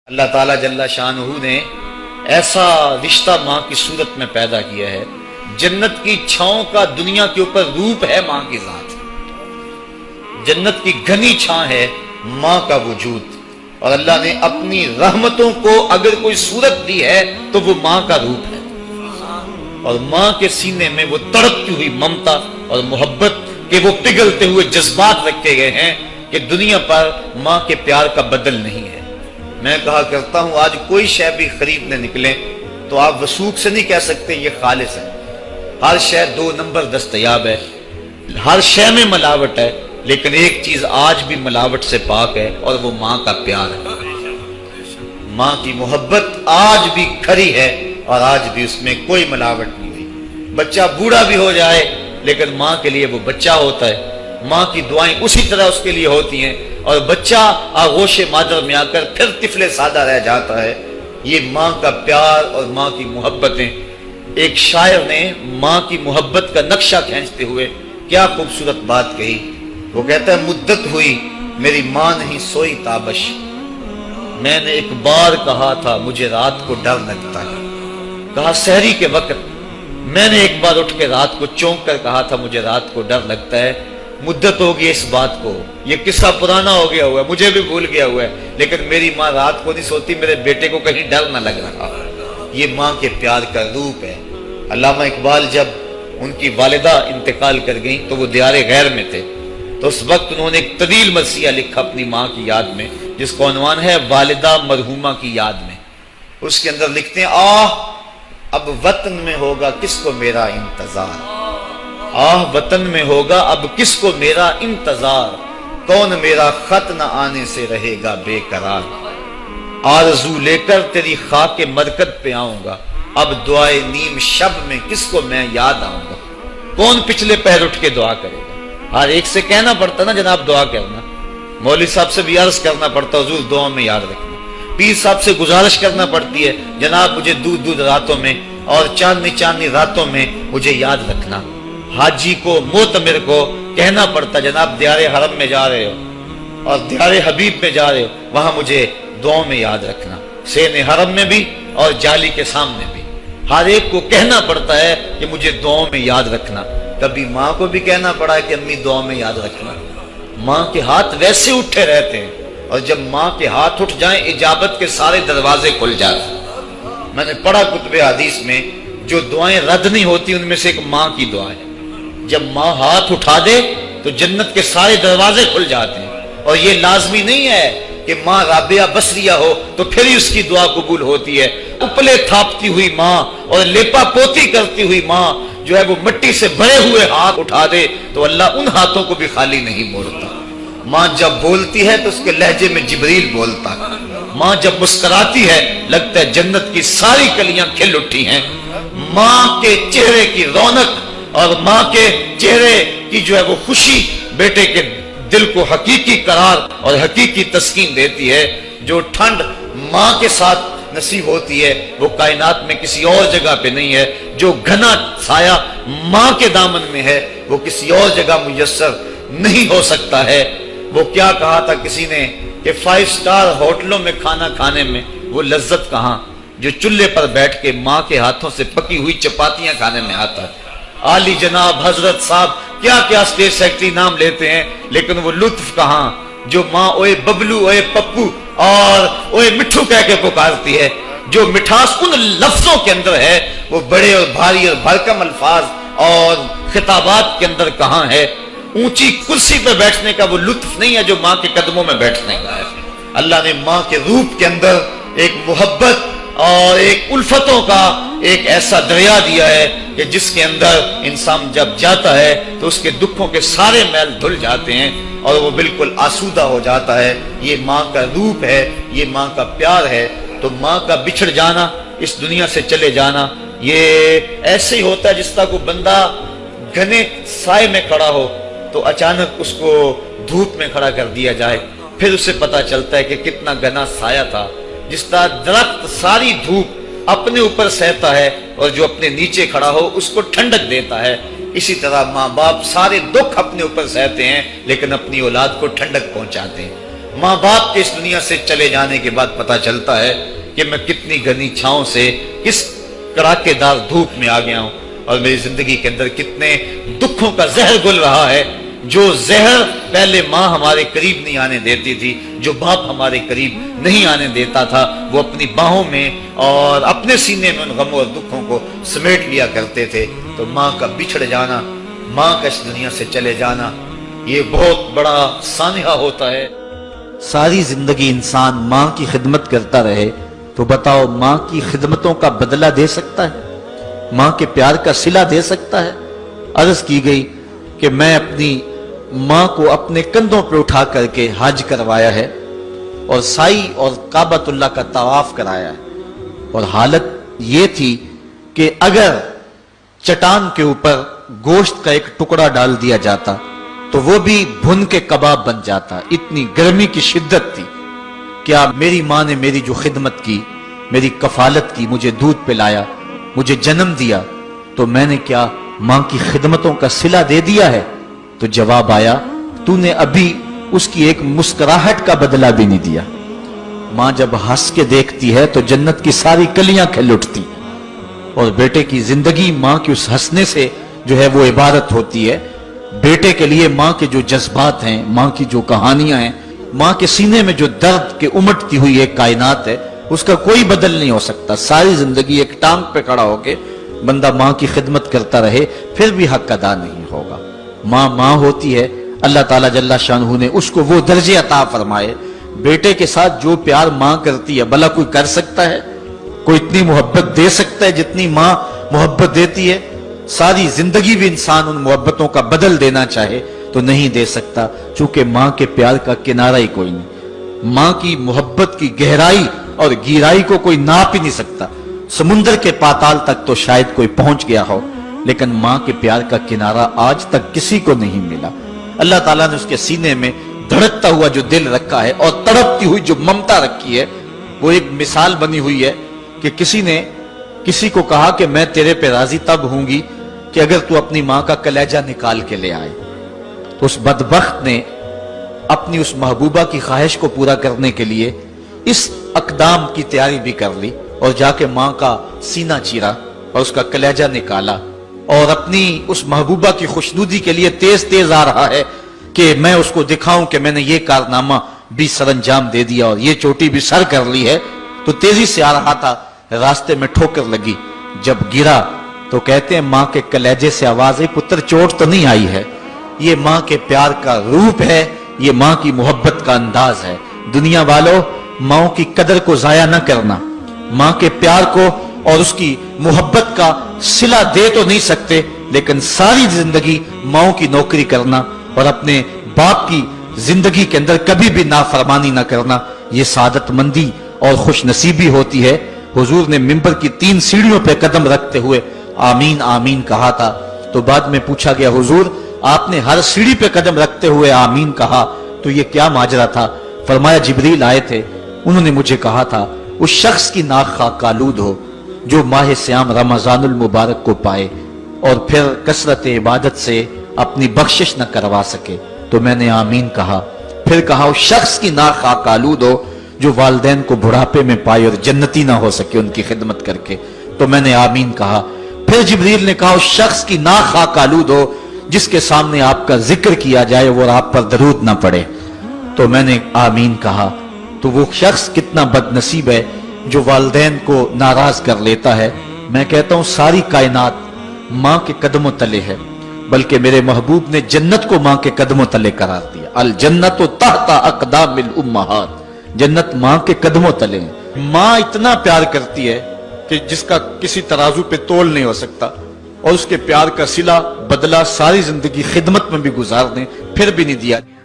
اللہ تعالیٰ جل شانہ نے ایسا رشتہ ماں کی صورت میں پیدا کیا ہے، جنت کی چھاؤں کا دنیا کے اوپر روپ ہے ماں کی ذات، جنت کی گھنی چھاں ہے ماں کا وجود، اور اللہ نے اپنی رحمتوں کو اگر کوئی صورت دی ہے تو وہ ماں کا روپ ہے، اور ماں کے سینے میں وہ تڑپتی ہوئی ممتا اور محبت کے وہ پگھلتے ہوئے جذبات رکھے گئے ہیں کہ دنیا پر ماں کے پیار کا بدل نہیں ہے۔ میں کہا کرتا ہوں آج کوئی شے بھی خریدنے نکلیں تو آپ وثوق سے نہیں کہہ سکتے یہ خالص ہے، ہر شے 2 نمبر دستیاب ہے، ہر شے میں ملاوٹ ہے، لیکن ایک چیز آج بھی ملاوٹ سے پاک ہے اور وہ ماں کا پیار ہے۔ ماں کی محبت آج بھی کھری ہے اور آج بھی اس میں کوئی ملاوٹ نہیں ہوئی۔ بچہ بوڑھا بھی ہو جائے لیکن ماں کے لیے وہ بچہ ہوتا ہے، ماں کی دعائیں اسی طرح اس کے لیے ہوتی ہیں، اور بچہ آغوش مادر میں آ کر پھر طفل سادہ رہ جاتا ہے۔ یہ ماں کا پیار اور ماں کی محبتیں۔ ایک شاعر نے ماں کی محبت کا نقشہ کھینچتے ہوئے کیا خوبصورت بات کہی، وہ کہتا ہے مدت ہوئی میری ماں نہیں سوئی تابش، میں نے ایک بار کہا تھا مجھے رات کو ڈر لگتا ہے، کہا سحری کے وقت میں نے ایک بار اٹھ کے رات کو چونک کر کہا تھا مجھے رات کو ڈر لگتا ہے۔ مدت ہوگی اس بات کو، یہ قصہ پرانا ہو گیا ہوا ہے، مجھے بھی بھول گیا ہوا ہے، لیکن میری ماں رات کو نہیں سوتی، میرے بیٹے کو کہیں ڈر نہ لگ رہا۔ یہ ماں کے پیار کا روپ ہے۔ علامہ اقبال جب ان کی والدہ انتقال کر گئیں تو وہ دیار غیر میں تھے، تو اس وقت انہوں نے ایک طویل مرثیہ لکھا اپنی ماں کی یاد میں، جس کا عنوان ہے والدہ مرحومہ کی یاد میں۔ اس کے اندر لکھتے ہیں آہ اب وطن میں ہوگا کس کو میرا انتظار، آہ وطن میں ہوگا اب کس کو میرا انتظار، کون میرا خط نہ آنے سے رہے گا بے قرار، آرزو لے کر تیری خاک مرکد پہ آؤں گا، اب دعائے نیم شب میں کس کو میں یاد آؤں گا، کون پچھلے پیر اٹھ کے دعا کرے گا۔ ہر ایک سے کہنا پڑتا نا جناب دعا کرنا، مولوی صاحب سے بھی عرض کرنا پڑتا حضور دعا میں یاد رکھنا، پیر صاحب سے گزارش کرنا پڑتی ہے جناب مجھے دودھ راتوں میں اور چاندنی راتوں میں مجھے یاد رکھنا، حاجی کو معتمر کو کہنا پڑتا جناب دیار حرم میں جا رہے ہو اور دیار حبیب میں جا رہے ہو وہاں مجھے دعاؤں میں یاد رکھنا، سین حرم میں بھی اور جالی کے سامنے بھی، ہر ایک کو کہنا پڑتا ہے کہ مجھے دعاؤں میں یاد رکھنا۔ کبھی ماں کو بھی کہنا پڑا ہے کہ امی دعاؤں میں یاد رکھنا۔ ماں کے ہاتھ ویسے اٹھے رہتے ہیں، اور جب ماں کے ہاتھ اٹھ جائیں اجابت کے سارے دروازے کھل جاتے ہیں۔ میں نے پڑھا کتب حدیث میں جو دعائیں رد نہیں ہوتی ان میں سے ایک ماں کی دعا ہے، جب ماں ہاتھ اٹھا دے تو جنت کے سارے دروازے کھل جاتے ہیں، اور یہ لازمی نہیں ہے کہ ماں رابعہ بصریہ ہو تو پھر ہی اس کی دعا قبول ہوتی ہے۔ اپلے تھاپتی ہوئی ماں اور لیپا پوتی کرتی ہوئی ماں جو ہے وہ مٹی سے بھرے ہوئے ہاتھ اٹھا دے تو اللہ ان ہاتھوں کو بھی خالی نہیں موڑتا۔ ماں جب بولتی ہے تو اس کے لہجے میں جبریل بولتا ہے، ماں جب مسکراتی ہے لگتا ہے جنت کی ساری کلیاں کھل اٹھی ہیں۔ ماں کے چہرے کی رونق اور ماں کے چہرے کی جو ہے وہ خوشی بیٹے کے دل کو حقیقی قرار اور حقیقی تسکین دیتی ہے۔ جو ٹھنڈ ماں کے ساتھ نصیب ہوتی ہے وہ کائنات میں کسی اور جگہ پہ نہیں ہے، جو گھنا سایہ ماں کے دامن میں ہے وہ کسی اور جگہ میسر نہیں ہو سکتا ہے۔ وہ کیا کہا تھا کسی نے کہ 5 سٹار ہوٹلوں میں کھانا کھانے میں وہ لذت کہاں جو چولہے پر بیٹھ کے ماں کے ہاتھوں سے پکی ہوئی چپاتیاں کھانے میں آتا ہے۔ عالی جناب حضرت صاحب کیا کیا اسٹیٹ سیکرٹری نام لیتے ہیں، لیکن وہ لطف کہاں جو ماں اوئے ببلو اوئے پپو اور اوئے مٹھو کہہ کے پکارتی ہے۔ جو مٹھاس ان لفظوں کے اندر ہے وہ بڑے اور بھاری اور بھرکم الفاظ اور خطابات کے اندر کہاں ہے۔ اونچی کرسی پہ بیٹھنے کا وہ لطف نہیں ہے جو ماں کے قدموں میں بیٹھنے کا ہے۔ اللہ نے ماں کے روپ کے اندر ایک محبت اور ایک الفتوں کا ایک ایسا دریا دیا ہے کہ جس کے اندر انسان جب جاتا ہے تو اس کے دکھوں کے سارے میل دھل جاتے ہیں اور وہ بالکل آسودہ ہو جاتا ہے۔ یہ ماں کا روپ ہے، یہ ماں کا پیار ہے۔ تو ماں کا بچھڑ جانا، اس دنیا سے چلے جانا، یہ ایسے ہی ہوتا ہے جس طرح کوئی بندہ گھنے سائے میں کھڑا ہو تو اچانک اس کو دھوپ میں کھڑا کر دیا جائے، پھر اسے پتا چلتا ہے کہ کتنا گھنا سایہ تھا۔ جس طرح درخت ساری دھوپ اپنے اوپر سہتا ہے اور جو اپنے نیچے کھڑا ہو اس کو ٹھنڈک دیتا ہے، اسی طرح ماں باپ سارے دکھ اپنے اوپر سہتے ہیں لیکن اپنی اولاد کو ٹھنڈک پہنچاتے ہیں۔ ماں باپ کے اس دنیا سے چلے جانے کے بعد پتہ چلتا ہے کہ میں کتنی گھنی چھاؤں سے کس کڑاکے دار دھوپ میں آ گیا ہوں، اور میری زندگی کے اندر کتنے دکھوں کا زہر گل رہا ہے، جو زہر پہلے ماں ہمارے قریب نہیں آنے دیتی تھی، جو باپ ہمارے قریب نہیں آنے دیتا تھا، وہ اپنی باہوں میں اور اپنے سینے میں ان غموں اور دکھوں کو سمیٹ لیا کرتے تھے۔ تو ماں کا بچھڑ جانا، ماں کا اس دنیا سے چلے جانا، یہ بہت بڑا سانحہ ہوتا ہے۔ ساری زندگی انسان ماں کی خدمت کرتا رہے تو بتاؤ ماں کی خدمتوں کا بدلہ دے سکتا ہے؟ ماں کے پیار کا صلہ دے سکتا ہے؟ عرض کی گئی کہ میں اپنی ماں کو اپنے کندھوں پہ اٹھا کر کے حج کروایا ہے اور سائی اور کعبۃ اللہ کا طواف کرایا ہے، اور حالت یہ تھی کہ اگر چٹان کے اوپر گوشت کا ایک ٹکڑا ڈال دیا جاتا تو وہ بھی بھن کے کباب بن جاتا، اتنی گرمی کی شدت تھی۔ کیا میری ماں نے میری جو خدمت کی، میری کفالت کی، مجھے دودھ پلایا، مجھے جنم دیا، تو میں نے کیا ماں کی خدمتوں کا صلہ دے دیا ہے؟ تو جواب آیا، تو نے ابھی اس کی ایک مسکراہٹ کا بدلہ بھی نہیں دیا۔ ماں جب ہنس کے دیکھتی ہے تو جنت کی ساری کلیاں کھل اٹھتی، اور بیٹے کی زندگی ماں کے اس ہنسنے سے جو ہے وہ عبارت ہوتی ہے۔ بیٹے کے لیے ماں کے جو جذبات ہیں، ماں کی جو کہانیاں ہیں، ماں کے سینے میں جو درد کے امٹتی ہوئی ایک کائنات ہے، اس کا کوئی بدل نہیں ہو سکتا۔ ساری زندگی ایک ٹانگ پہ کھڑا ہو کے بندہ ماں کی خدمت کرتا رہے پھر بھی حق ادا نہیں ہوگا۔ ماں ماں ہوتی ہے، اللہ تعالیٰ جل شانہ نے اس کو وہ درجے عطا فرمائے۔ بیٹے کے ساتھ جو پیار ماں کرتی ہے بھلا کوئی کر سکتا ہے؟ کوئی اتنی محبت دے سکتا ہے جتنی ماں محبت دیتی ہے؟ ساری زندگی بھی انسان ان محبتوں کا بدل دینا چاہے تو نہیں دے سکتا، چونکہ ماں کے پیار کا کنارہ ہی کوئی نہیں۔ ماں کی محبت کی گہرائی اور گہرائی کو کوئی ناپ ہی نہیں سکتا۔ سمندر کے پاتال تک تو شاید کوئی پہنچ گیا ہو، لیکن ماں کے پیار کا کنارہ آج تک کسی کو نہیں ملا۔ اللہ تعالیٰ نے اس کے سینے میں دھڑکتا ہوا جو دل رکھا ہے اور تڑپتی ہوئی جو ممتا رکھی ہے، وہ ایک مثال بنی ہوئی ہے کہ کسی نے کسی کو کہا کہ میں تیرے پہ راضی تب ہوں گی کہ اگر تو اپنی ماں کا کلیجہ نکال کے لے آئے۔ تو اس بدبخت نے اپنی اس محبوبہ کی خواہش کو پورا کرنے کے لیے اس اقدام کی تیاری بھی کر لی، اور جا کے ماں کا سینہ چیرا اور اس کا کلیجہ نکالا، اور اپنی اس محبوبہ کی خوشنودی کے لیے تیز تیز آ رہا ہے کہ میں اس کو دکھاؤں کہ میں نے یہ کارنامہ بھی سر انجام دے دیا اور یہ چوٹی بھی سر کر لی ہے۔ تو تیزی سے آ رہا تھا، راستے میں ٹھوکر لگی، جب گرا تو کہتے ہیں ماں کے کلیجے سے آواز آئی، پتر چوٹ تو نہیں آئی ہے؟ یہ ماں کے پیار کا روپ ہے، یہ ماں کی محبت کا انداز ہے۔ دنیا والوں، ماں کی قدر کو ضائع نہ کرنا، ماں کے پیار کو اور اس کی محبت کا صلہ دے تو نہیں سکتے، لیکن ساری زندگی ماں کی نوکری کرنا اور اپنے باپ کی زندگی کے اندر کبھی بھی نافرمانی نہ کرنا، یہ سعادت مندی اور خوش نصیبی ہوتی ہے۔ حضور نے منبر کی 3 سیڑھیوں پہ قدم رکھتے ہوئے آمین آمین کہا تھا، تو بعد میں پوچھا گیا حضور آپ نے ہر سیڑھی پہ قدم رکھتے ہوئے آمین کہا، تو یہ کیا ماجرا تھا؟ فرمایا جبریل آئے تھے، انہوں نے مجھے کہا تھا اس شخص کی ناک خاک آلود ہو جو ماہ سیام رمضان المبارک کو پائے اور پھر کثرت عبادت سے اپنی بخشش نہ کروا سکے، تو میں نے آمین کہا۔ پھر کہا اس شخص کی ناک خاک آلود ہو جو والدین کو بڑھاپے میں پائے اور جنتی نہ ہو سکے ان کی خدمت کر کے، تو میں نے آمین کہا۔ پھر جبریل نے کہا اس شخص کی ناک خاک آلود ہو جس کے سامنے آپ کا ذکر کیا جائے وہ آپ پر درود نہ پڑے، تو میں نے آمین کہا۔ تو وہ شخص کتنا بد نصیب ہے جو والدین کو ناراض کر لیتا ہے۔ میں کہتا ہوں ساری کائنات ماں کے قدموں تلے ہے، بلکہ میرے محبوب نے جنت کو ماں کے قدموں تلے قرار دیا۔ الجنت تحت اقدام الامہات، جنت ماں کے قدموں تلے ہیں۔ ماں اتنا پیار کرتی ہے کہ جس کا کسی ترازو پہ تول نہیں ہو سکتا، اور اس کے پیار کا صلہ بدلہ ساری زندگی خدمت میں بھی گزار دیں پھر بھی نہیں دیا۔